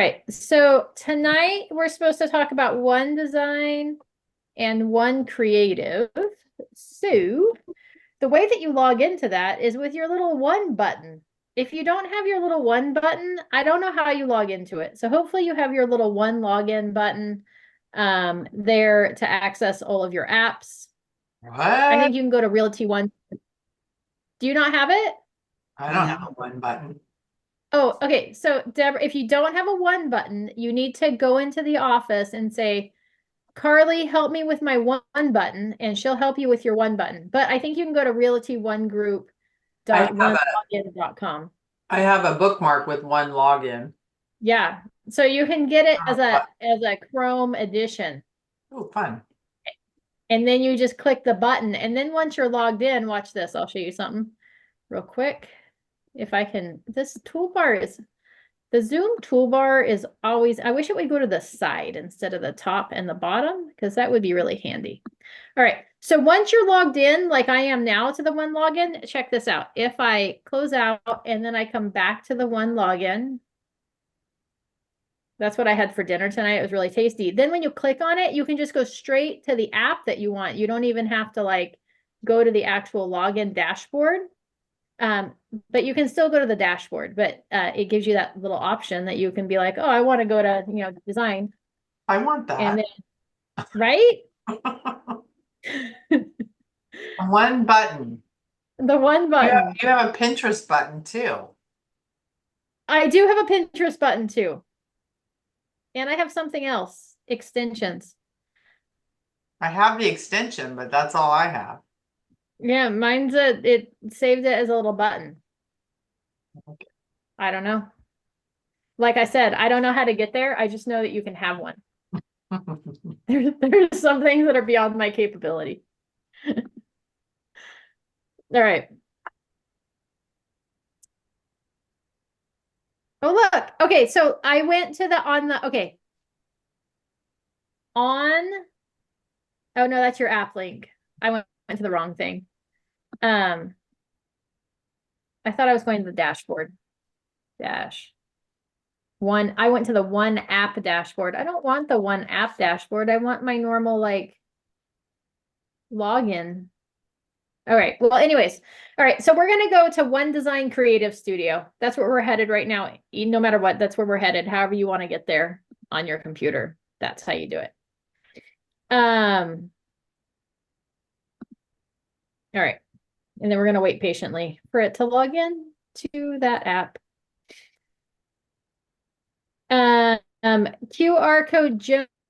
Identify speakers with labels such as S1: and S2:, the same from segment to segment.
S1: right, so tonight we're supposed to talk about OneDesign and OneCreative. So the way that you log into that is with your little one button. If you don't have your little one button, I don't know how you log into it. So hopefully you have your little one login button there to access all of your apps. I
S2: What?
S1: think you can go to Realty One. Do you not have it?
S2: I don't have a one button.
S1: Oh, okay. So Deborah, if you don't have a one button, you need to go into the office and say, Carly, help me with my one button, and she'll help you with your one button. But I think you can go to
S2: I have a
S1: realty1group.onelogin.com.
S2: I have a bookmark with one login.
S1: Yeah. So you can get it as a
S2: But
S1: Chrome edition.
S2: oh, fun.
S1: And then you just click the button. And then once you're logged in, watch this. I'll show you something real quick. If I can, this toolbar is the Zoom toolbar is always, I wish it would go to the side instead of the top and the bottom, because that would be really handy. All right. So once you're logged in, like I am now to the one login, check this out. If I close out and then I come back to the one login, that's what I had for dinner tonight. It was really tasty. Then when you click on it, you can just go straight to the app that you want. You don't even have to like go to the actual login dashboard. But you can still go to the dashboard, but it gives you that little option that you can be like, oh, I want to go to, design.
S2: I want
S1: And
S2: that.
S1: then, right?
S2: One button.
S1: The one
S2: You have
S1: button.
S2: you have a Pinterest button too.
S1: I do have a Pinterest button too. And I have something else, extensions.
S2: I have the extension, but that's all I have.
S1: Yeah, it saved it as a little button. I don't know. Like I said, I don't know how to get there. I just know that you can have one. There's some things that are beyond my capability. All right. Oh, look. Okay, so I went to okay. On, oh no, that's your app link. I went to the wrong thing. I thought I was going to the dashboard. Dash. I went to the one app dashboard. I don't want the one app dashboard. I want my normal like login. All right. Well, anyways, all right. So we're gonna go to OneDesign Creative Studio. That's where we're headed right now. No matter what, that's where we're headed. However you want to get there on your computer, that's how you do it. All right. And then we're gonna wait patiently for it to log in to that app. QR code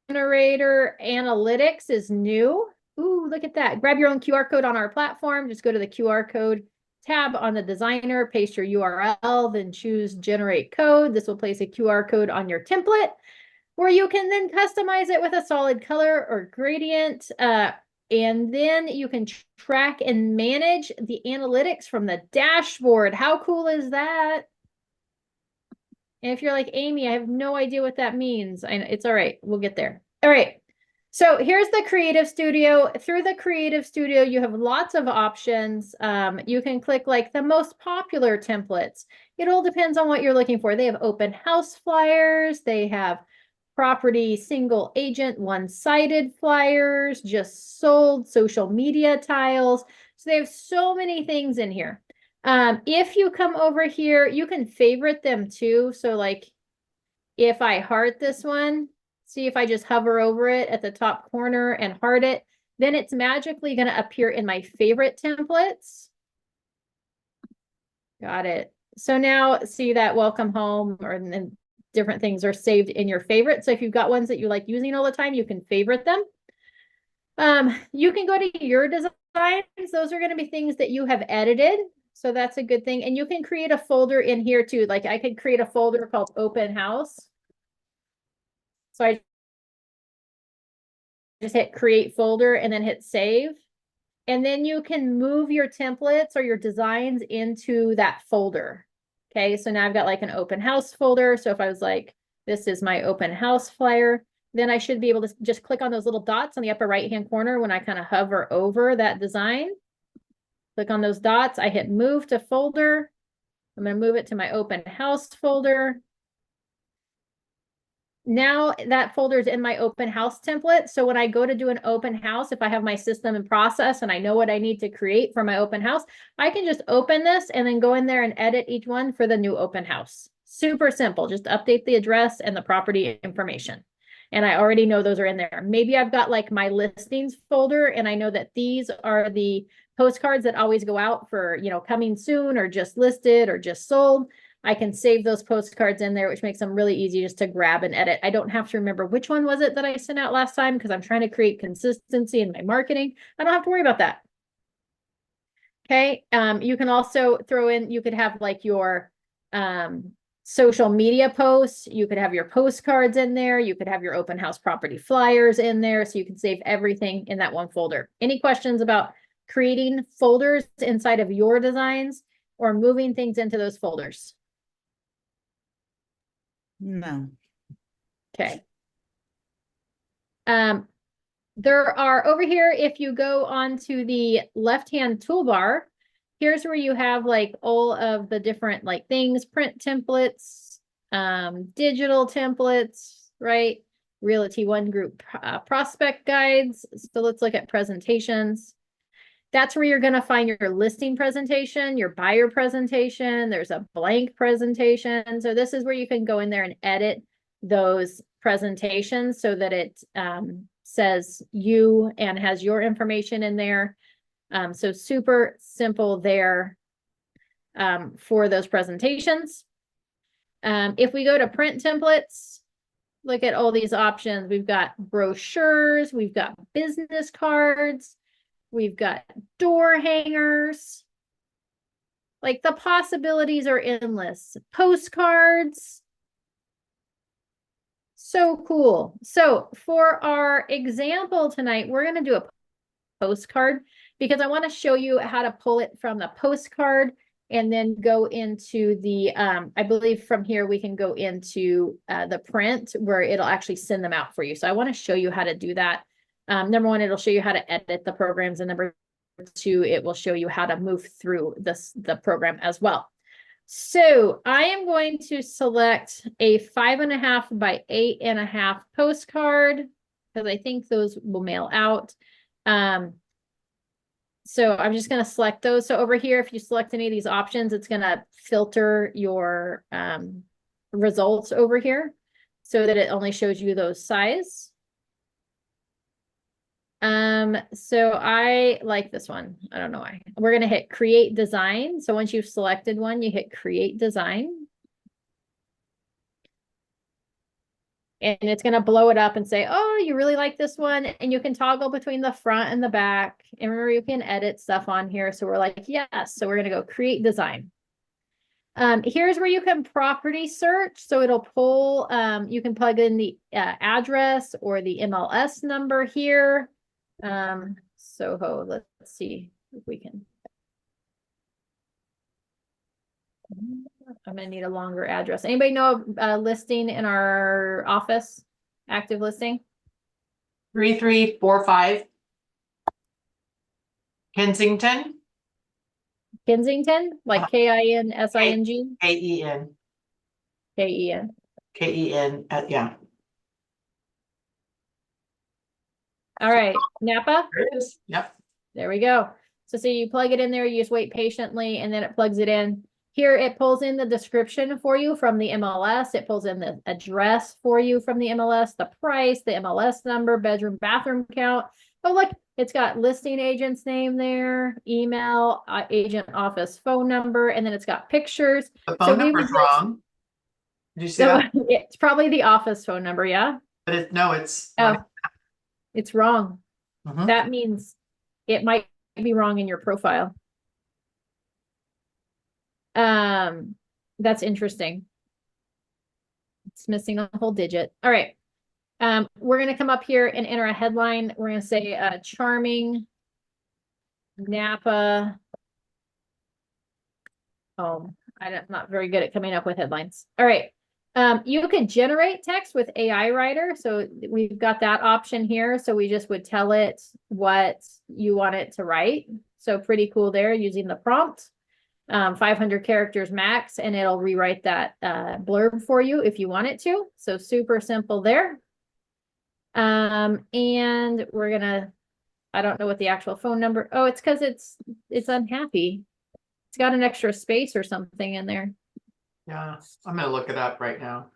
S1: generator analytics is new. Ooh, look at that. Grab your own QR code on our platform. Just go to the QR code tab on the designer, paste your URL, then choose generate code. This will place a QR code on your template where you can then customize it with a solid color or gradient. And then you can track and manage the analytics from the dashboard. How cool is that? And if you're like, Amy, I have no idea what that means. It's all right. We'll get there. All right. So here's the Creative Studio. Through the Creative Studio, you have lots of options. You can click like the most popular templates. It all depends on what you're looking for. They have open house flyers. They have property single agent, one-sided flyers, just sold, social media tiles. So they have so many things in here. If you come over here, you can favorite them too. So like if I heart this one, see if I just hover over it at the top corner and heart it, then it's magically going to appear in my favorite templates. Got it. So now see that welcome home or and different things are saved in your favorite. So if you've got ones that you like using all the time, you can favorite them. You can go to your designs. Those are going to be things that you have edited. So that's a good thing. And you can create a folder in here too. Like I could create a folder called open house. So I just hit create folder and then hit save. And then you can move your templates or your designs into that folder. Okay, so now I've got like an open house folder. So if I was like, this is my open house flyer, then I should be able to just click on those little dots on the upper right-hand corner when I kind of hover over that design. Click on those dots. I hit move to folder. I'm going to move it to my open house folder. now that folder is in my open house template. So when I go to do an open house, if I have my system and process and I know what I need to create for my open house, I can just open this and then go in there and edit each one for the new open house. Super simple. Just update the address and the property information. And I already know those are in there. Maybe I've got like my listings folder and I know that these are the postcards that always go out for, you know, coming soon or just listed or just sold. I can save those postcards in there, which makes them really easy just to grab and edit. I don't have to remember which one was it that I sent out last time because I'm trying to create consistency in my marketing. I don't have to worry about that. Okay. You can also throw in, you could have like your social media posts. You could have your postcards in there. You could have your open house property flyers in there. So you can save everything in that one folder. Any questions about creating folders inside of your designs or moving things into those folders?
S3: No.
S1: Okay. There are over here, if you go onto the left-hand toolbar, here's where you have like all of the different like things, print templates, digital templates, right? Realty One Group prospect guides. So let's look at presentations. That's where you're going to find your listing presentation, your buyer presentation. There's a blank presentation. So this is where you can go in there and edit those presentations so that it says you and has your information in there. So super simple there for those presentations. If we go to print templates, look at all these options. We've got brochures, we've got business cards, we've got door hangers. Like the possibilities are endless. Postcards. So cool. So for our example tonight, we're going to do a postcard because I want to show you how to pull it from the postcard and then go into the, I believe from here we can go into the print where it'll actually send them out for you. So I want to show you how to do that. Number one, it'll show you how to edit the programs, and number two, it will show you how to move through the program as well. So I am going to select a 5.5 by 8.5 postcard because I think those will mail out. So I'm just going to select those. So over here, if you select any of these options, it's going to filter your results over here so that it only shows you those size. So I like this one. I don't know why. We're going to hit create design. So once you've selected one, you hit create design. And it's going to blow it up and say, oh, you really like this one. And you can toggle between the front and the back. And remember, you can edit stuff on here. So we're like, yes. So we're going to go create design. Here's where you can property search. So it'll pull, you can plug in the address or the MLS number here. Soho, let's see if we can. I'm gonna need a longer address. Anybody know of a listing in our office? Active listing?
S2: 3345 Kensington.
S1: Kensington, like Kinsing?
S2: K-E-N.
S1: Ken.
S2: K-E-N, yeah.
S1: All right, Napa.
S2: There it is. Yep.
S1: There we go. So see, you plug it in there, you just wait patiently, and then it plugs it in. Here, it pulls in the description for you from the MLS. It pulls in the address for you from the MLS, the price, the MLS number, bedroom, bathroom count. Oh, look, it's got listing agent's name there, email, agent office phone number, and then it's got pictures.
S2: The phone number's wrong. Did you see that?
S1: It's probably the office phone number, yeah?
S2: But no, it's
S1: It's wrong.
S2: Mhm.
S1: That means it might be wrong in your profile. That's interesting. It's missing a whole digit. All right. We're going to come up here and enter a headline. We're going to say charming Napa home. I'm not very good at coming up with headlines. All right. You can generate text with AI Writer. So we've got that option here. So we just would tell it what you want it to write. So pretty cool there using the prompt. 500 characters max, and it'll rewrite that blurb for you if you want it to. So super simple there. And we're gonna, I don't know what the actual phone number. Oh, it's because it's unhappy. It's got an extra space or something in there.
S2: Yeah, I'm gonna look it up right now.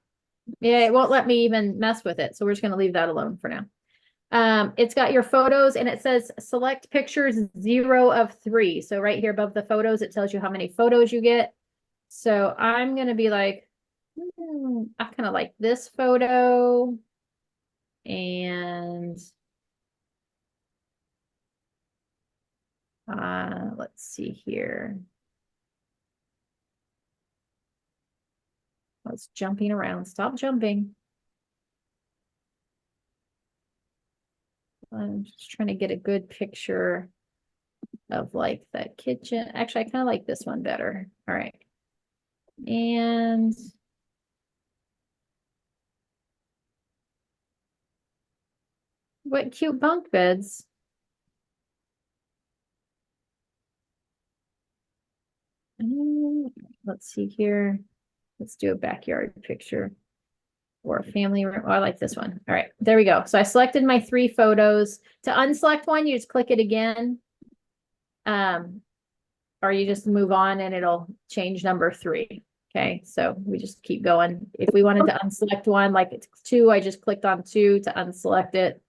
S1: Yeah, it won't let me even mess with it. So we're just gonna leave that alone for now. It's got your photos and it says select pictures 0 of 3. So right here above the photos, it tells you how many photos you get. So I'm gonna be like, I kind of like this photo. And let's see here. I was jumping around. Stop jumping. I'm just trying to get a good picture of like that kitchen. Actually, I kind of like this one better. All right. And what cute bunk beds. Let's see here. Let's do a backyard picture or a family room. Oh, I like this one. All right, there we go. So I selected my 3 photos. To unselect one, you just click it again. Or you just move on and it'll change number 3. Okay, so we just keep going. If we wanted to unselect one, like it's 2, I just clicked on 2 to unselect it.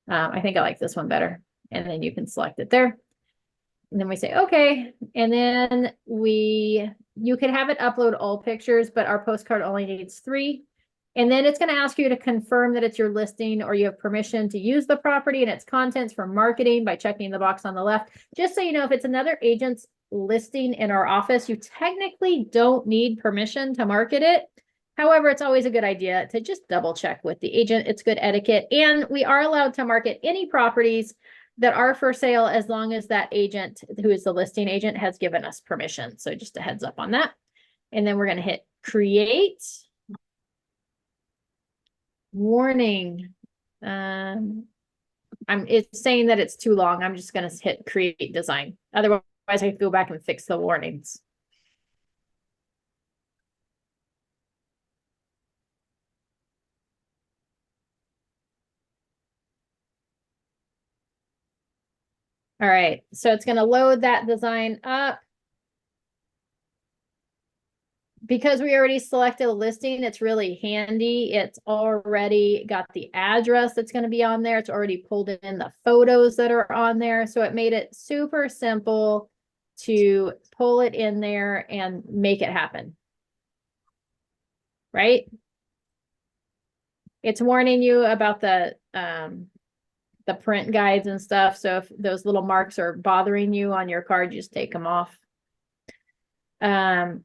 S1: I think I like this one better. And then you can select it there. And then we say, okay. And then you can have it upload all pictures, but our postcard only needs 3. And then it's going to ask you to confirm that it's your listing or you have permission to use the property and its contents for marketing by checking the box on the left. Just so you know, if it's another agent's listing in our office, you technically don't need permission to market it. However, it's always a good idea to just double check with the agent. It's good etiquette. And we are allowed to market any properties that are for sale as long as that agent, who is the listing agent, has given us permission. So just a heads up on that. And then we're going to hit create. Warning. It's saying that it's too long. I'm just going to hit create design. Otherwise, I have to go back and fix the warnings. All right, so it's going to load that design up. Because we already selected a listing, it's really handy. It's already got the address that's going to be on there. It's already pulled in the photos that are on there. So it made it super simple to pull it in there and make it happen. Right? It's warning you about the print guides and stuff. So if those little marks are bothering you on your card, just take them off.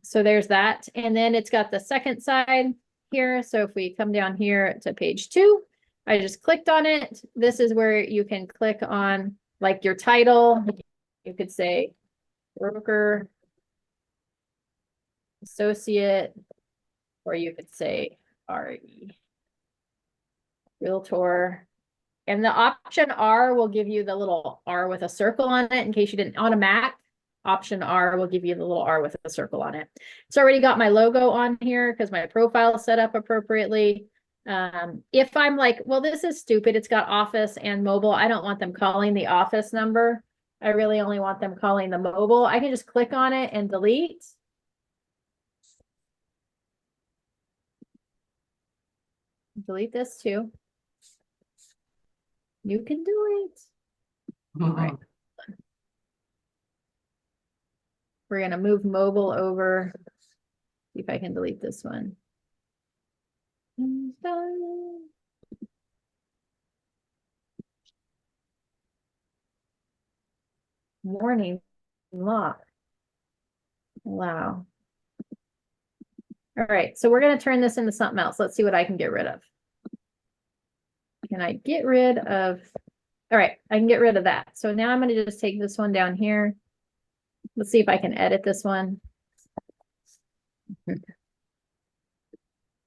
S1: So there's that. And then it's got the second side here. So if we come down here to page 2, I just clicked on it. This is where you can click on like your title. You could say broker, associate, or you could say RE, realtor. And the option R will give you the little R with a circle on it in case you didn't on a Mac. Option R will give you the little R with a circle on it. It's already got my logo on here because my profile is set up appropriately. If I'm like, well, this is stupid. It's got office and mobile. I don't want them calling the office number. I really only want them calling the mobile. I can just click on it and delete. Delete this too. You can do it. All right. We're going to move mobile over. See if I can delete this one. Warning lock. Wow. All right, so we're going to turn this into something else. Let's see what I can get rid of. Can I get rid of? All right, I can get rid of that. So now I'm going to just take this one down here. Let's see if I can edit this one.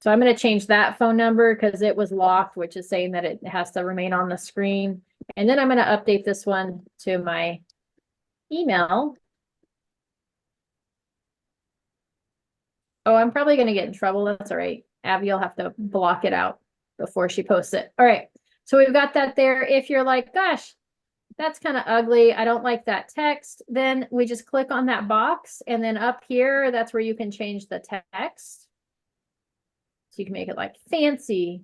S1: So I'm going to change that phone number because it was locked, which is saying that it has to remain on the screen. And then I'm going to update this one to my email. Oh, I'm probably gonna get in trouble. That's all right. Abby will have to block it out before she posts it. All right. So we've got that there. If you're like, gosh, that's kind of ugly, I don't like that text, then we just click on that box, and then up here, that's where you can change the text. So you can make it like fancy.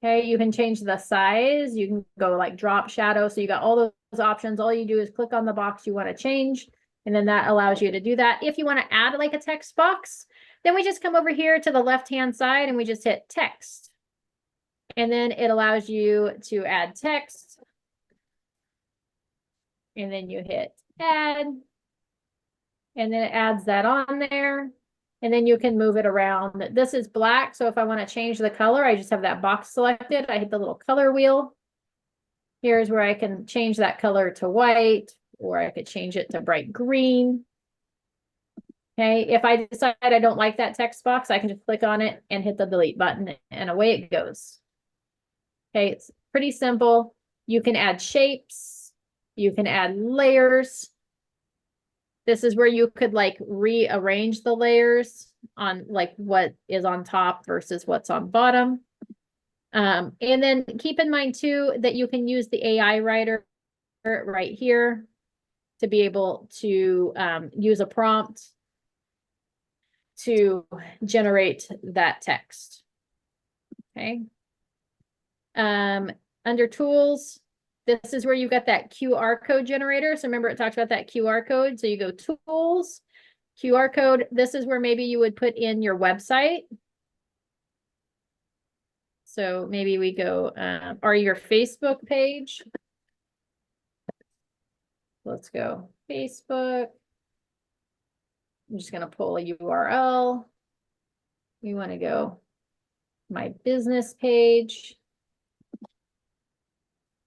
S1: Okay, you can change the size. You can go like drop shadow. So you got all those options. All you do is click on the box you want to change, and then that allows you to do that. If you want to add like a text box, then we just come over here to the left-hand side and we just hit text. And then it allows you to add text. And then you hit add. And then it adds that on there. And then you can move it around. This is black, so if I want to change the color, I just have that box selected. I hit the little color wheel. Here's where I can change that color to white, or I could change it to bright green. Okay, if I decide I don't like that text box, I can just click on it and hit the delete button, and away it goes. Okay, it's pretty simple. You can add shapes. You can add layers. This is where you could like rearrange the layers on like what is on top versus what's on bottom. And then keep in mind too, that you can use the AI writer right here to be able to use a prompt to generate that text. Okay. Under tools, this is where you got that QR code generator. So remember it talks about that QR code. So you go tools, QR code. This is where maybe you would put in your website. So maybe we go, or your Facebook page. Let's go Facebook. I'm just going to pull a URL. We want to go my business page.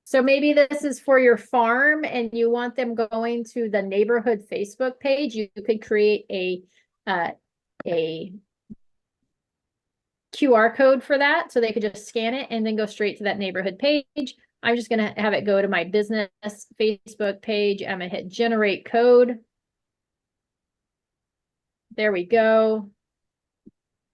S1: So maybe this is for your farm and you want them going to the neighborhood Facebook page. You could create a QR code for that. So they could just scan it and then go straight to that neighborhood page. I'm just going to have it go to my business Facebook page. I'm going to hit generate code. There we go.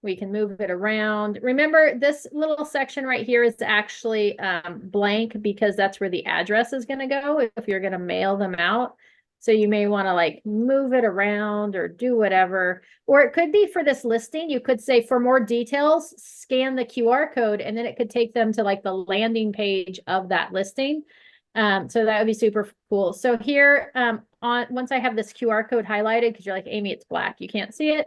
S1: We can move it around. Remember, this little section right here is actually blank because that's where the address is going to go if you're going to mail them out. So you may want to like move it around or do whatever. Or it could be for this listing. You could say for more details, scan the QR code, and then it could take them to like the landing page of that listing. So that would be super cool. So here once I have this QR code highlighted, because you're like, Amy, it's black, you can't see it.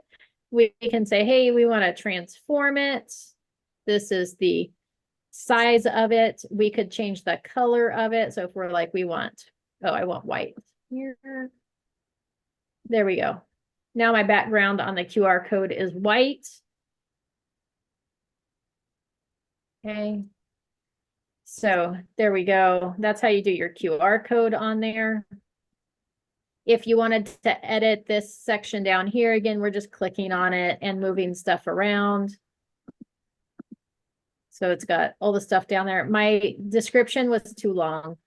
S1: We can say, hey, we want to transform it. This is the size of it. We could change the color of it. So if we're like, we want, oh, I want white here. There we go. Now my background on the QR code is white. Okay. So there we go. That's how you do your QR code on there. If you wanted to edit this section down here, again, we're just clicking on it and moving stuff around. So it's got all the stuff down there. My description was too long.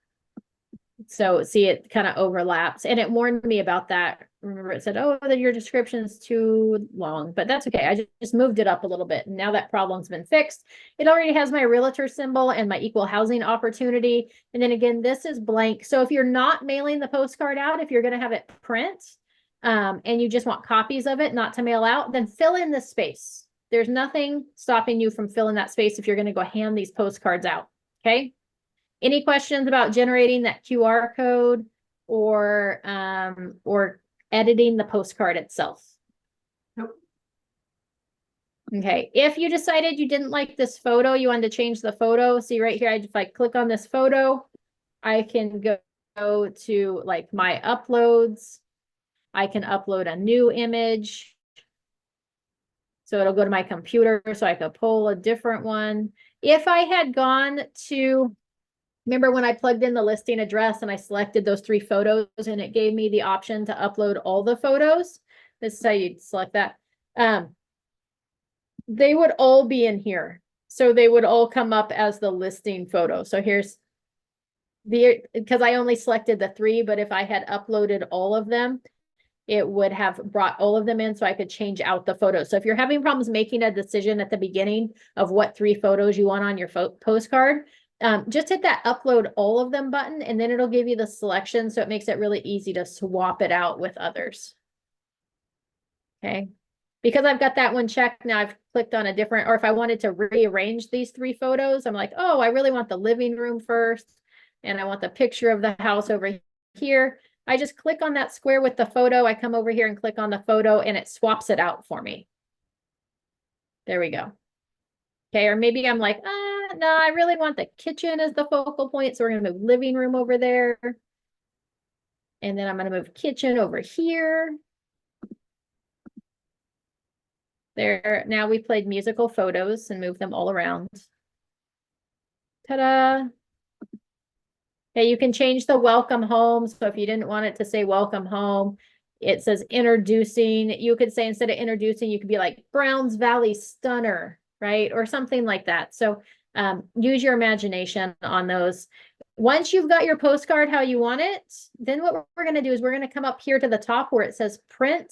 S1: So see, it kind of overlaps, and it warned me about that. Remember, it said, oh, that your description is too long, but that's okay. I just moved it up a little bit. And now that problem's been fixed. It already has my realtor symbol and my equal housing opportunity. And then again, this is blank. So if you're not mailing the postcard out, if you're going to have it print, and you just want copies of it, not to mail out, then fill in this space. There's nothing stopping you from filling that space if you're going to go hand these postcards out. Okay. Any questions about generating that QR code or editing the postcard itself?
S2: Nope.
S1: Okay, if you decided you didn't like this photo, you wanted to change the photo, see right here, if I click on this photo, I can go to like my uploads. I can upload a new image. So it'll go to my computer, so I could pull a different one. If I had gone to, remember when I plugged in the listing address and I selected those 3 photos and it gave me the option to upload all the photos? This is how you'd select that. They would all be in here. So they would all come up as the listing photo. So here's because I only selected the 3, but if I had uploaded all of them, it would have brought all of them in so I could change out the photos. So if you're having problems making a decision at the beginning of what 3 photos you want on your postcard, just hit that upload all of them button and then it'll give you the selection. So it makes it really easy to swap it out with others. Okay. Because I've got that one checked, now I've clicked on a different, or if I wanted to rearrange these 3 photos, I'm like, oh, I really want the living room first. And I want the picture of the house over here. I just click on that square with the photo. I come over here and click on the photo and it swaps it out for me. There we go. Okay, or maybe I'm like, no, I really want the kitchen as the focal point. So we're going to move living room over there. And then I'm going to move kitchen over here. There, now we played musical photos and moved them all around. Ta-da. Okay, you can change the welcome home. So if you didn't want it to say welcome home, it says introducing. You could say instead of introducing, you could be like Browns Valley Stunner, right? Or something like that. So use your imagination on those. Once you've got your postcard how you want it, then what we're going to do is we're going to come up here to the top where it says print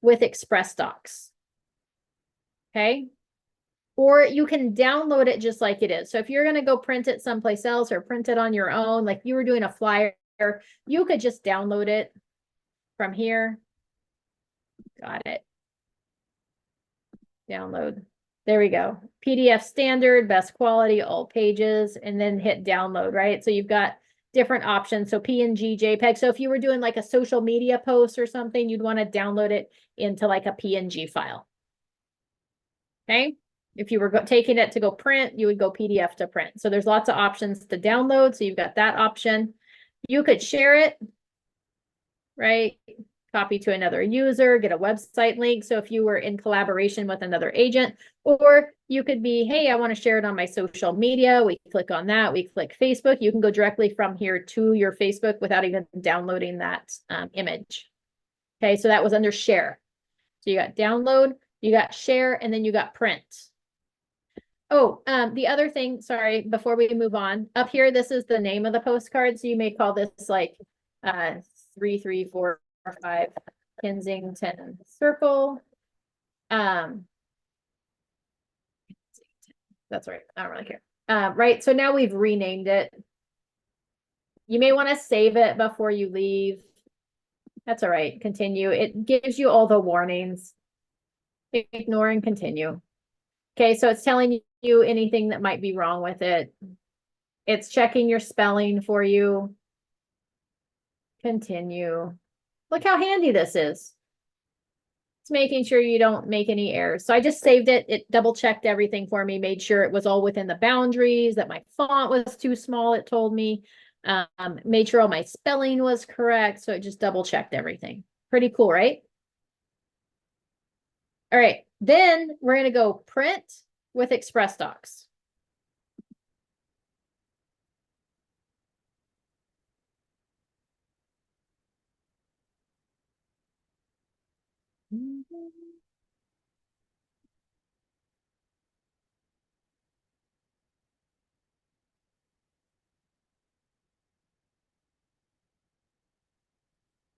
S1: with Express Docs. Okay. Or you can download it just like it is. So if you're going to go print it someplace else or print it on your own, like you were doing a flyer, you could just download it from here. Got it. Download. There we go. PDF standard, best quality, all pages, and then hit download, right? So you've got different options. So PNG, JPEG. So if you were doing like a social media post or something, you'd want to download it into like a PNG file. Okay. If you were taking it to go print, you would go PDF to print. So there's lots of options to download. So you've got that option. You could share it, right? Copy to another user, get a website link. So if you were in collaboration with another agent, or you could be, hey, I want to share it on my social media. We click on that. We click Facebook. You can go directly from here to your Facebook without even downloading that image. Okay, so that was under share. So you got download, you got share, and then you got print. Oh, the other thing, sorry, before we move on, up here, this is the name of the postcard. So you may call this like 3345 Kensington Circle. That's right. I don't really care. Right. So now we've renamed it. You may want to save it before you leave. That's all right. Continue. It gives you all the warnings. Ignore and continue. Okay, so it's telling you anything that might be wrong with it. It's checking your spelling for you. Continue. Look how handy this is. It's making sure you don't make any errors. So I just saved it. It double checked everything for me, made sure it was all within the boundaries, that my font was too small, it told me. Made sure all my spelling was correct. So it just double checked everything. Pretty cool, right? All right, then we're going to go print with Express Docs.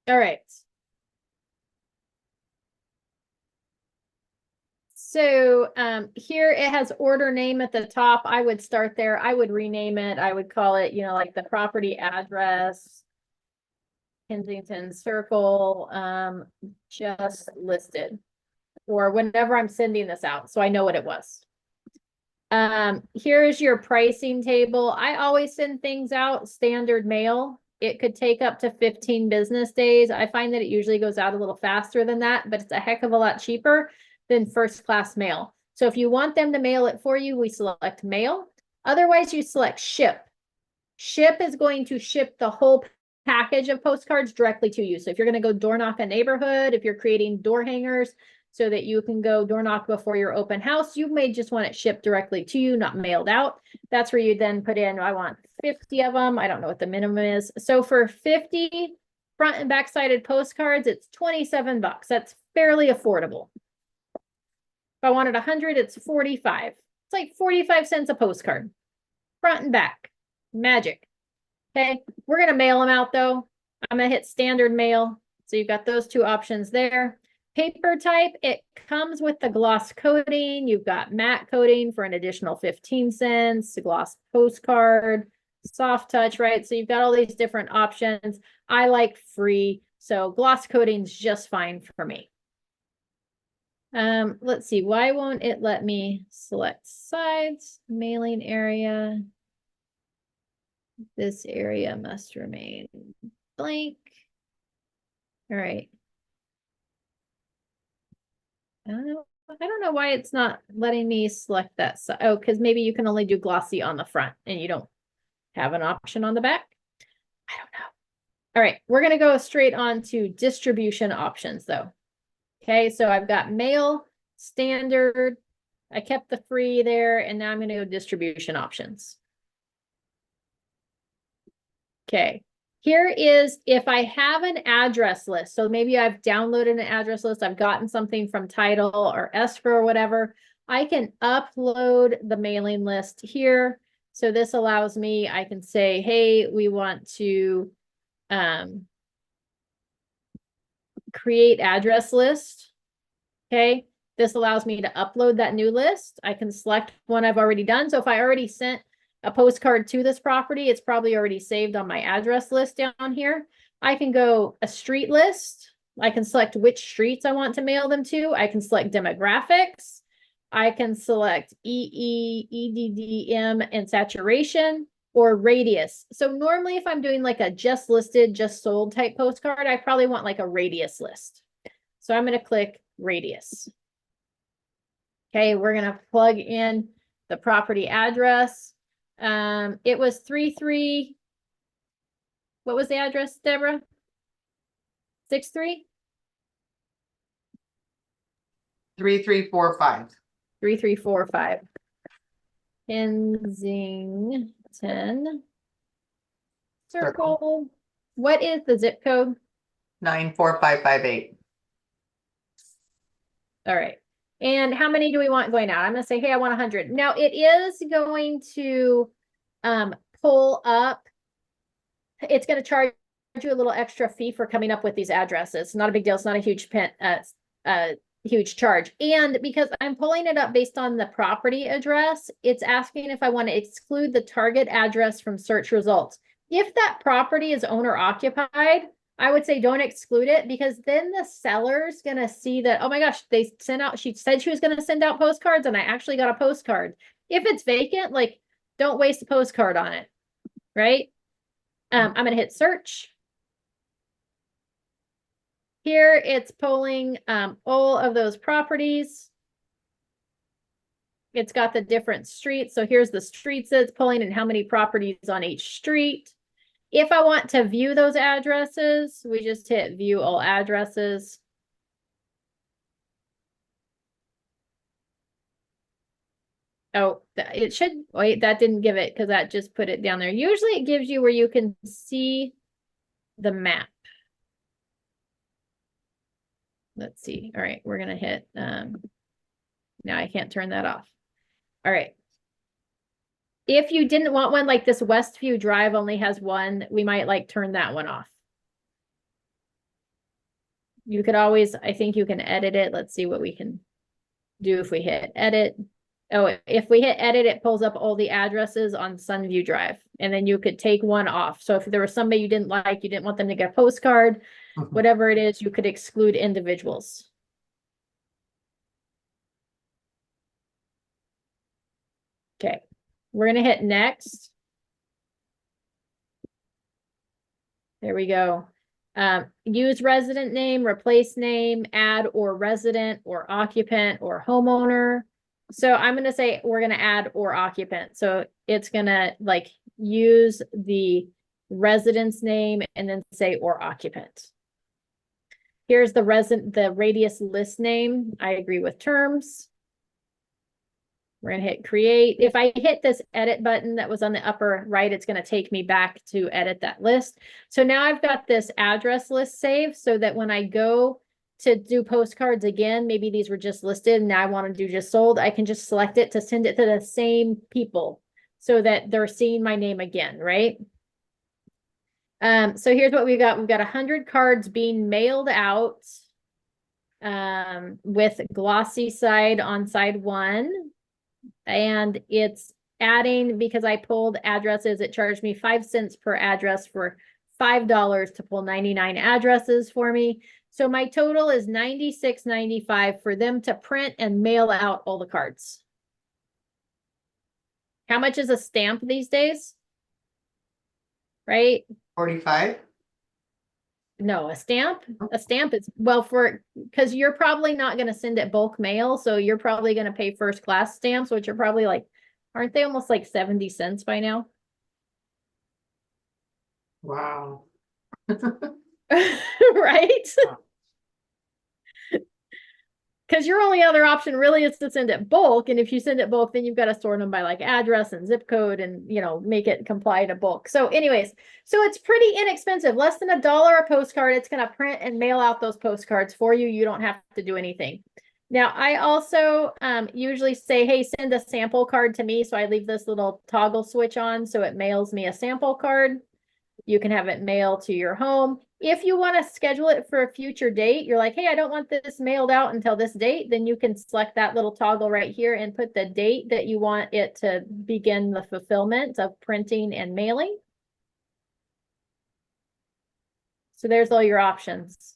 S1: All right. So here it has order name at the top. I would start there. I would rename it. I would call it, like the property address, Kensington Circle, just listed, or whenever I'm sending this out, so I know what it was. Here is your pricing table. I always send things out standard mail. It could take up to 15 business days. I find that it usually goes out a little faster than that, but it's a heck of a lot cheaper than first class mail. So if you want them to mail it for you, we select mail. Otherwise, you select ship. Ship is going to ship the whole package of postcards directly to you. So if you're going to go door knock a neighborhood, if you're creating door hangers so that you can go door knock before your open house, you may just want it shipped directly to you, not mailed out. That's where you then put in, I want 50 of them. I don't know what the minimum is. So for 50 front and back sided postcards, it's 27 bucks. That's fairly affordable. If I wanted 100, it's 45. It's like 45 cents a postcard, front and back. Magic. Okay, we're going to mail them out though. I'm going to hit standard mail. So you've got those two options there. Paper type, it comes with the gloss coating. You've got matte coating for an additional 15 cents, gloss postcard, soft touch, right? So you've got all these different options. I like free, so gloss coating's just fine for me. Let's see, why won't it let me select sides, mailing area? This area must remain blank. All right. I don't know why it's not letting me select that. Oh, because maybe you can only do glossy on the front and you don't have an option on the back. I don't know. All right, we're going to go straight on to distribution options though. Okay, so I've got mail, standard. I kept the free there, and now I'm going to go distribution options. Okay, here is if I have an address list. So maybe I've downloaded an address list. I've gotten something from title or escrow or whatever. I can upload the mailing list here. So this allows me, I can say, hey, we want to create address list. Okay, this allows me to upload that new list. I can select one I've already done. So if I already sent a postcard to this property, it's probably already saved on my address list down here. I can go a street list. I can select which streets I want to mail them to. I can select demographics. I can select EE, EDDM, and saturation, or radius. So normally if I'm doing like a just listed, just sold type postcard, I probably want like a radius list. So I'm going to click radius. Okay, we're going to plug in the property address. It was 33. What was the address, Deborah? 63?
S2: 3345.
S1: 3345. Kensington Circle. What is the zip code?
S2: 94558.
S1: All right. And how many do we want going out? I'm going to say, hey, I want 100. Now it is going to pull up. It's going to charge you a little extra fee for coming up with these addresses. Not a big deal. It's not a huge huge charge. And because I'm pulling it up based on the property address, it's asking if I want to exclude the target address from search results. If that property is owner occupied, I would say don't exclude it, because then the seller's going to see that, oh my gosh, they sent out, she said she was going to send out postcards and I actually got a postcard. If it's vacant, like don't waste a postcard on it, right? I'm going to hit search. Here it's pulling all of those properties. It's got the different streets. So here's the streets that it's pulling and how many properties on each street. If I want to view those addresses, we just hit view all addresses. Oh, it should, wait, that didn't give it because that just put it down there. Usually it gives you where you can see the map. Let's see. All right, we're going to hit, now I can't turn that off. All right. If you didn't want one, like this Westview Drive only has one, we might like turn that one off. You could always, I think you can edit it. Let's see what we can do if we hit edit. Oh, if we hit edit, it pulls up all the addresses on Sunview Drive, and then you could take one off. So if there was somebody you didn't like, you didn't want them to get a postcard, whatever it is, you could exclude individuals. Okay, we're going to hit next. There we go. Use resident name, replace name, add or resident or occupant or homeowner. So I'm going to say we're going to add or occupant. So it's going to like use the residence name and then say or occupant. Here's the radius list name. I agree with terms. We're going to hit create. If I hit this edit button that was on the upper right, it's going to take me back to edit that list. So now I've got this address list saved so that when I go to do postcards again, maybe these were just listed and now I want to do just sold, I can just select it to send it to the same people so that they're seeing my name again, right? So here's what we've got. We've got 100 cards being mailed out with glossy side on side 1. And it's adding, because I pulled addresses, it charged me 5 cents per address for $5 to pull 99 addresses for me. So my total is $96.95 for them to print and mail out all the cards. How much is a stamp these days? Right?
S2: 45?
S1: No, a stamp is, well, because you're probably not going to send it bulk mail. So you're probably going to pay first class stamps, which are probably like, aren't they almost like 70 cents by now?
S2: Wow.
S1: Right? Because your only other option really is to send it bulk. And if you send it bulk, then you've got to sort them by like address and zip code and, make it comply to bulk. So anyways, so it's pretty inexpensive, less than $1 a postcard. It's going to print and mail out those postcards for you. You don't have to do anything. Now, I also usually say, hey, send a sample card to me. So I leave this little toggle switch on. So it mails me a sample card. You can have it mailed to your home. If you want to schedule it for a future date, you're like, hey, I don't want this mailed out until this date, then you can select that little toggle right here and put the date that you want it to begin the fulfillment of printing and mailing. So there's all your options.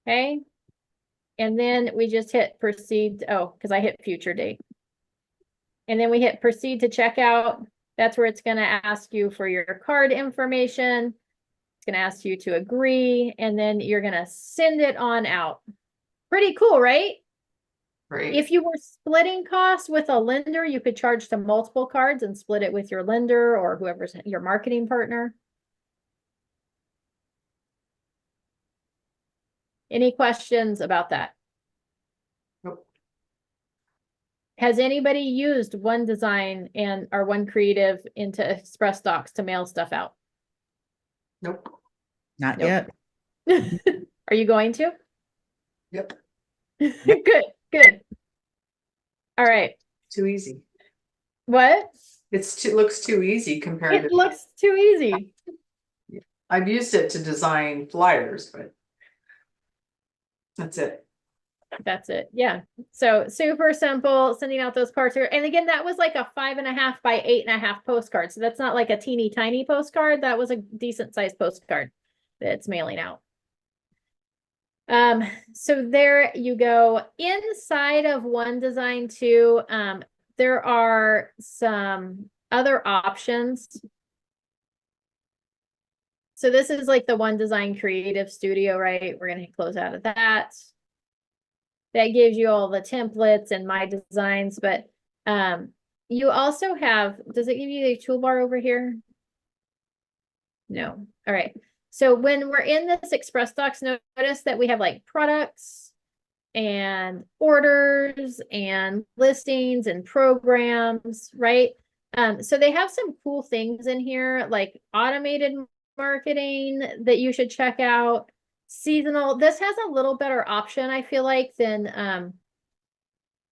S1: Okay. And then we just hit proceed. Oh, because I hit future date. And then we hit proceed to checkout. That's where it's going to ask you for your card information. It's going to ask you to agree, and then you're going to send it on out. Pretty cool, right?
S2: Right.
S1: If you were splitting costs with a lender, you could charge to multiple cards and split it with your lender or whoever's your marketing partner. Any questions about that?
S2: Nope.
S1: Has anybody used OneDesign or OneCreative into Express Docs to mail stuff out?
S2: Nope.
S3: Not
S1: Nope.
S3: yet.
S1: Are you going to?
S2: Yep.
S1: Good. All right.
S2: Too easy.
S1: What?
S2: Looks too easy compared
S1: It
S2: to.
S1: looks too easy.
S2: I've used it to design flyers, but that's it.
S1: That's it. Yeah. So super simple, sending out those cards here. And again, that was like a 5.5 by 8.5 postcard. So that's not like a teeny tiny postcard. That was a decent sized postcard that's mailing out. So there you go. Inside of OneDesign too, there are some other options. So this is like the OneDesign Creative Studio, right? We're going to close out of that. That gives you all the templates and my designs, but you also have, does it give you the toolbar over here? No. All right. So when we're in this Express Docs, notice that we have like products and orders and listings and programs, right? So they have some cool things in here, like automated marketing that you should check out. Seasonal. This has a little better option, I feel like, than the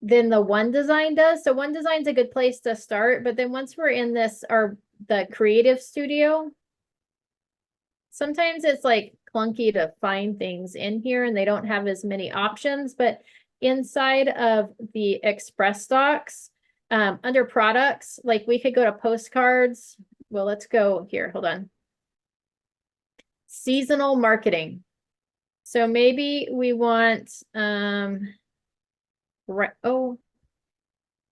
S1: OneDesign does. So OneDesign is a good place to start, but then once we're in this, or the Creative Studio, sometimes it's like clunky to find things in here and they don't have as many options. But inside of the Express Docs, under products, like we could go to postcards. Well, let's go here. Hold on. Seasonal marketing. So maybe we want, I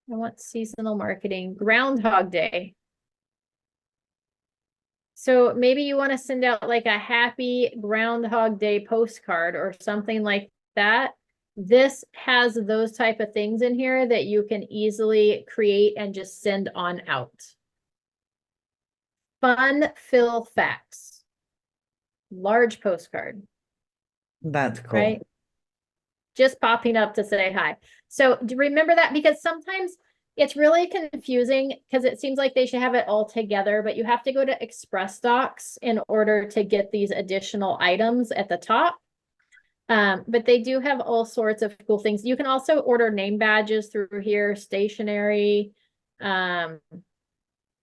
S1: want seasonal marketing, Groundhog Day. So maybe you want to send out like a happy Groundhog Day postcard or something like that. This has those type of things in here that you can easily create and just send on out. Fun fill facts. Large postcard.
S3: That's cool.
S1: Right? Just popping up to say hi. So remember that, because sometimes it's really confusing because it seems like they should have it all together, but you have to go to Express Docs in order to get these additional items at the top. But they do have all sorts of cool things. You can also order name badges through here, stationery.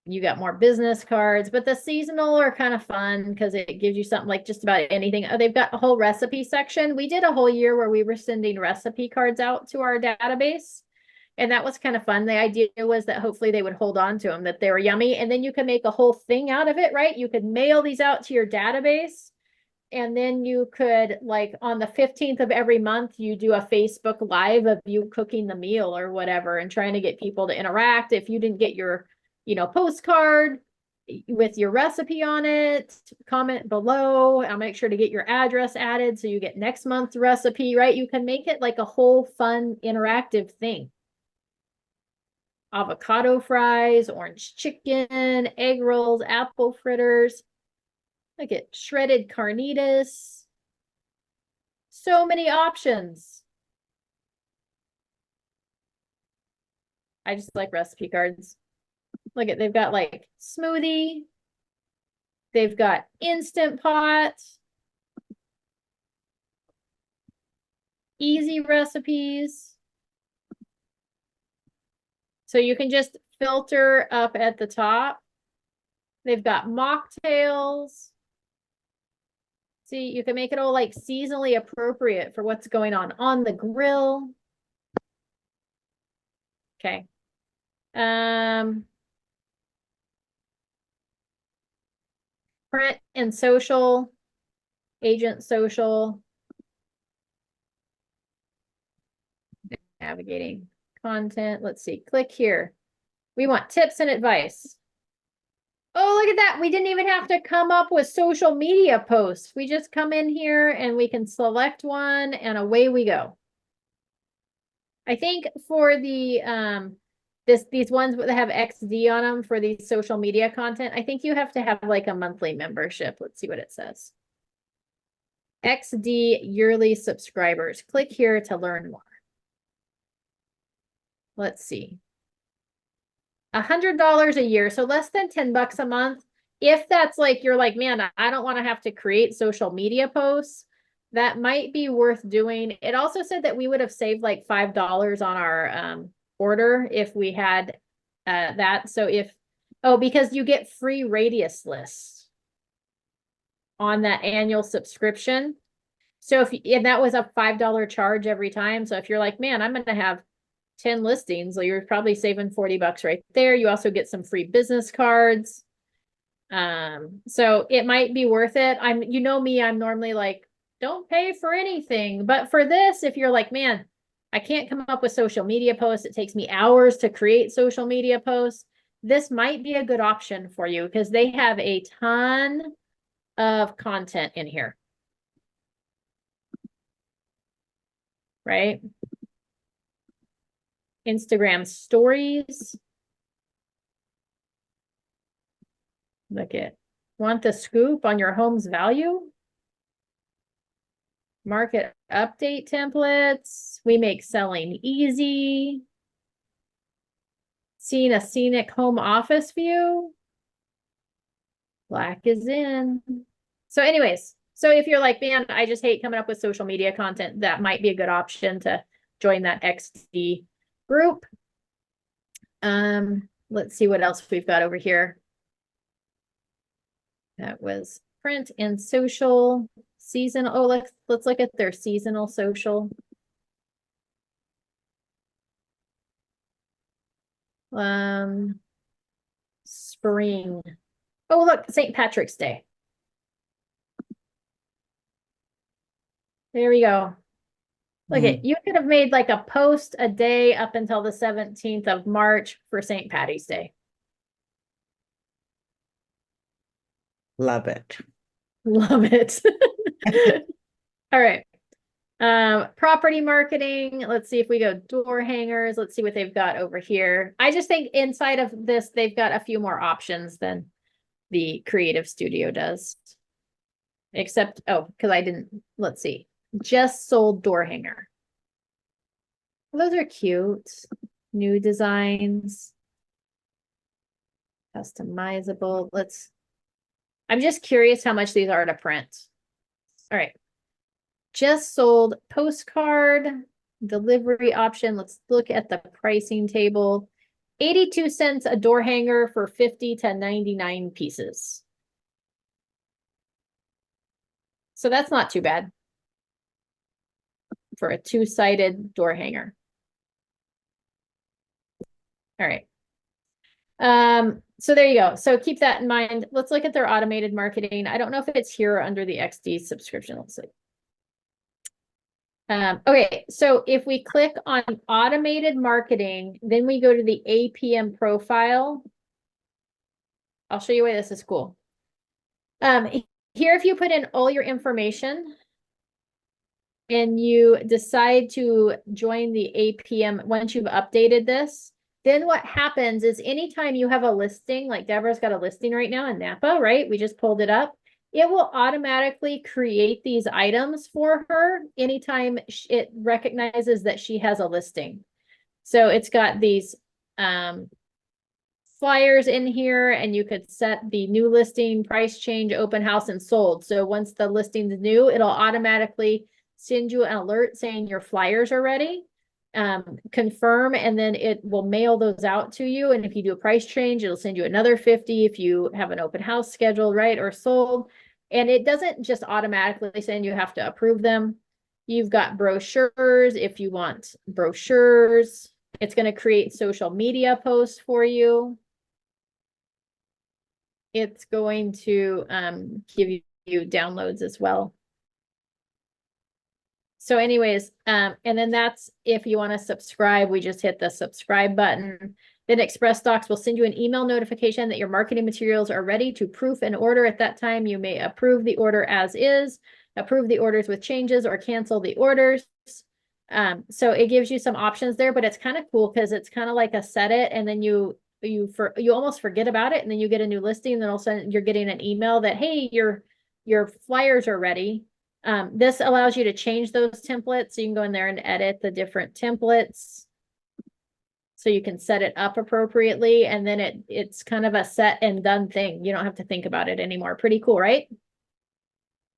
S1: You got more business cards, but the seasonal are kind of fun because it gives you something like just about anything. Oh, they've got a whole recipe section. We did a whole year where we were sending recipe cards out to our database. And that was kind of fun. The idea was that hopefully they would hold on to them, that they were yummy. And then you can make a whole thing out of it, right? You could mail these out to your database. And then you could, like, on the 15th of every month, you do a Facebook Live of you cooking the meal or whatever and trying to get people to interact. If you didn't get your, postcard with your recipe on it, comment below. I'll make sure to get your address added so you get next month's recipe, right? You can make it like a whole fun interactive thing. Avocado fries, orange chicken, egg rolls, apple fritters. Look at shredded carnitas. So many options. I just like recipe cards. Look at, they've got like smoothie. They've got Instant Pot. Easy recipes. So you can just filter up at the top. They've got mocktails. See, you can make it all like seasonally appropriate for what's going on the grill. Okay. Print and social, agent social. Navigating content. Let's see, click here. We want tips and advice. Oh, look at that. We didn't even have to come up with social media posts. We just come in here and we can select one and away we go. I think for the these ones that have XD on them for these social media content, I think you have to have like a monthly membership. Let's see what it says. XD yearly subscribers. Click here to learn more. Let's see. $100 a year, so less than $10 a month. If that's like, you're like, man, I don't want to have to create social media posts, that might be worth doing. It also said that we would have saved like $5 on our order if we had that. So because you get free radius lists on that annual subscription. So and that was a $5 charge every time. So if you're like, man, I'm going to have 10 listings, so you're probably saving $40 right there. You also get some free business cards. So it might be worth it. Me, I'm normally like, don't pay for anything. But for this, if you're like, man, I can't come up with social media posts, it takes me hours to create social media posts, this might be a good option for you because they have a ton of content in here. Right? Instagram stories. Look at, want the scoop on your home's value? Market update templates. We make selling easy. Seeing a scenic home office view. Black is in. So anyways, so if you're like, man, I just hate coming up with social media content, that might be a good option to join that XD group. Let's see what else we've got over here. That was print and social, seasonal. Oh, let's look at their seasonal social. Spring. Oh, look, St. Patrick's Day. There we go. Look at, you could have made like a post a day up until the 17th of March for St. Patty's Day.
S3: Love it.
S1: Love it. All right. Property marketing. Let's see if we go door hangers. Let's see what they've got over here. I just think inside of this, they've got a few more options than the Creative Studio does. Except, because I didn't, let's see. Just sold door hanger. Those are cute. New designs. Customizable. I'm just curious how much these are to print. All right. Just sold postcard delivery option. Let's look at the pricing table. 82 cents a door hanger for 50 to 99 pieces. So that's not too bad for a two-sided door hanger. All right. So there you go. So keep that in mind. Let's look at their automated marketing. I don't know if it's here under the XD subscription. Let's see. Okay, so if we click on automated marketing, then we go to the APM profile. I'll show you why this is cool. Here, if you put in all your information and you decide to join the APM once you've updated this, then what happens is anytime you have a listing, like Deborah's got a listing right now in Napa, right? We just pulled it up. It will automatically create these items for her anytime it recognizes that she has a listing. So it's got these flyers in here, and you could set the new listing, price change, open house, and sold. So once the listing's new, it'll automatically send you an alert saying your flyers are ready. Confirm, and then it will mail those out to you. And if you do a price change, it'll send you another 50 if you have an open house scheduled, right, or sold. And it doesn't just automatically send, you have to approve them. You've got brochures if you want brochures. It's going to create social media posts for you. It's going to give you downloads as well. So anyways, and then that's if you want to subscribe, we just hit the subscribe button. Then Express Docs will send you an email notification that your marketing materials are ready to proof and order. At that time, you may approve the order as is, approve the orders with changes, or cancel the orders. So it gives you some options there, but it's kind of cool because it's kind of like a set it, and then you almost forget about it, and then you get a new listing, and then all of a sudden you're getting an email that, hey, your flyers are ready. This allows you to change those templates. So you can go in there and edit the different templates. So you can set it up appropriately, and then it's kind of a set and done thing. You don't have to think about it anymore. Pretty cool, right?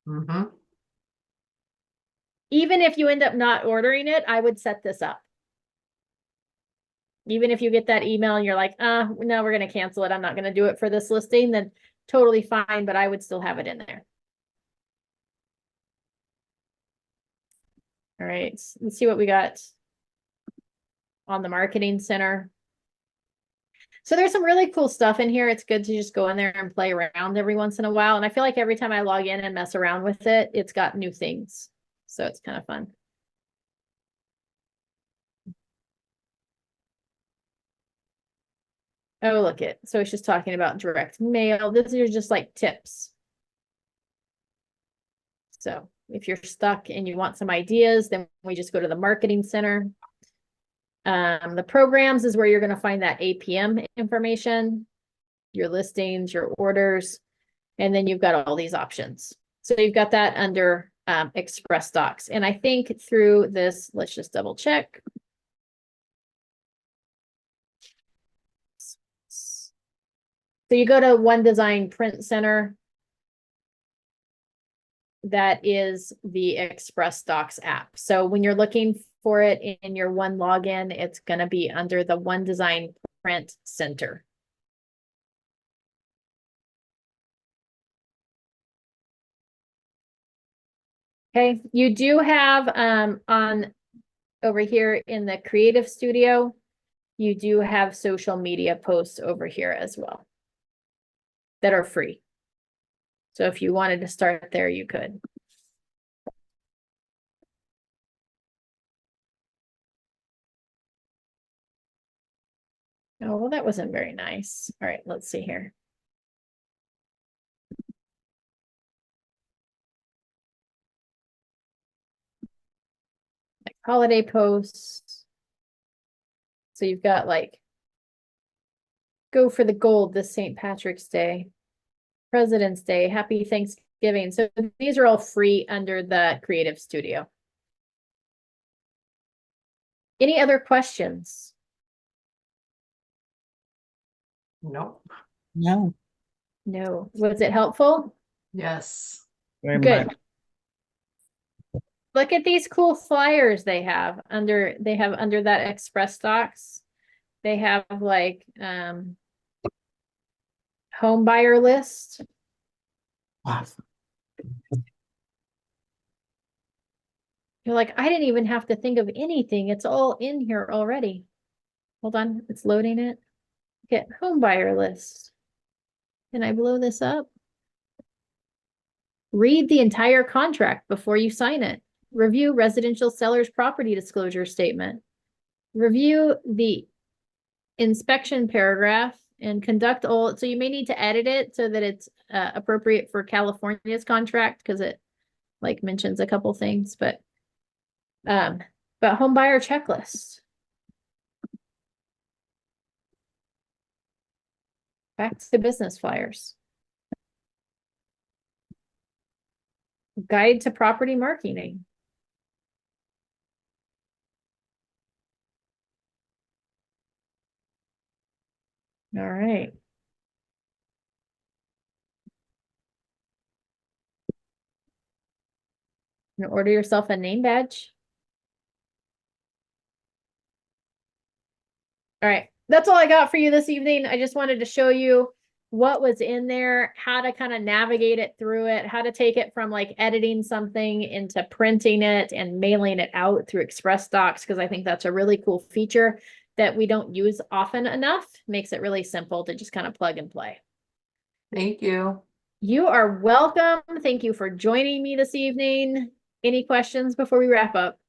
S2: Mm-hmm.
S1: Even if you end up not ordering it, I would set this up. Even if you get that email and you're like, no, we're going to cancel it, I'm not going to do it for this listing, then totally fine, but I would still have it in there. All right, let's see what we got on the marketing center. So there's some really cool stuff in here. It's good to just go in there and play around every once in a while. And I feel like every time I log in and mess around with it, it's got new things. So it's kind of fun. Oh, look it. So it's just talking about direct mail. This is just like tips. So if you're stuck and you want some ideas, then we just go to the marketing center. The programs is where you're going to find that APM information, your listings, your orders, and then you've got all these options. So you've got that under Express Docs. And I think through this, let's just double check. So you go to OneDesign Print Center. That is the Express Docs app. So when you're looking for it in your one login, it's going to be under the OneDesign Print Center. Okay, you do have on over here in the Creative Studio, you do have social media posts over here as well that are free. So if you wanted to start there, you could. Oh, well, that wasn't very nice. All right, let's see here. Like holiday posts. So you've got like, go for the gold this St. Patrick's Day, President's Day, Happy Thanksgiving. So these are all free under the Creative Studio. Any other questions?
S2: Nope.
S3: No,
S1: No. Was it helpful?
S2: Yes.
S3: very
S1: Good.
S3: much.
S1: Look at these cool flyers they have under that Express Docs. They have like, home buyer list.
S3: Awesome.
S1: You're like, I didn't even have to think of anything. It's all in here already. Hold on, it's loading it. Get home buyer list. Can I blow this up? Read the entire contract before you sign it. Review residential seller's property disclosure statement. Review the inspection paragraph and conduct all, so you may need to edit it so that it's appropriate for California's contract because it like mentions a couple things, but home buyer checklist. Back to business flyers. Guide to property marketing. All right. And order yourself a name badge. All right. That's all I got for you this evening. I just wanted to show you what was in there, how to kind of navigate it through it, how to take it from like editing something into printing it and mailing it out through Express Docs, because I think that's a really cool feature that we don't use often enough. Makes it really simple to just kind of plug and play.
S2: Thank you.
S1: You are welcome. Thank you for joining me this evening. Any questions before we wrap up?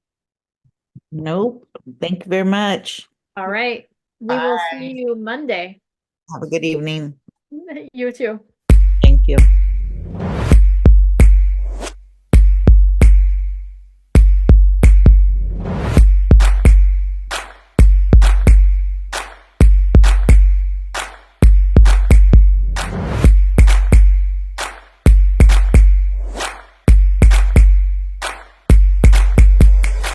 S3: Nope. Thank you very much.
S1: All right. We will
S2: Bye.
S1: see you Monday.
S3: Have a good evening.
S1: You too.
S3: Thank you.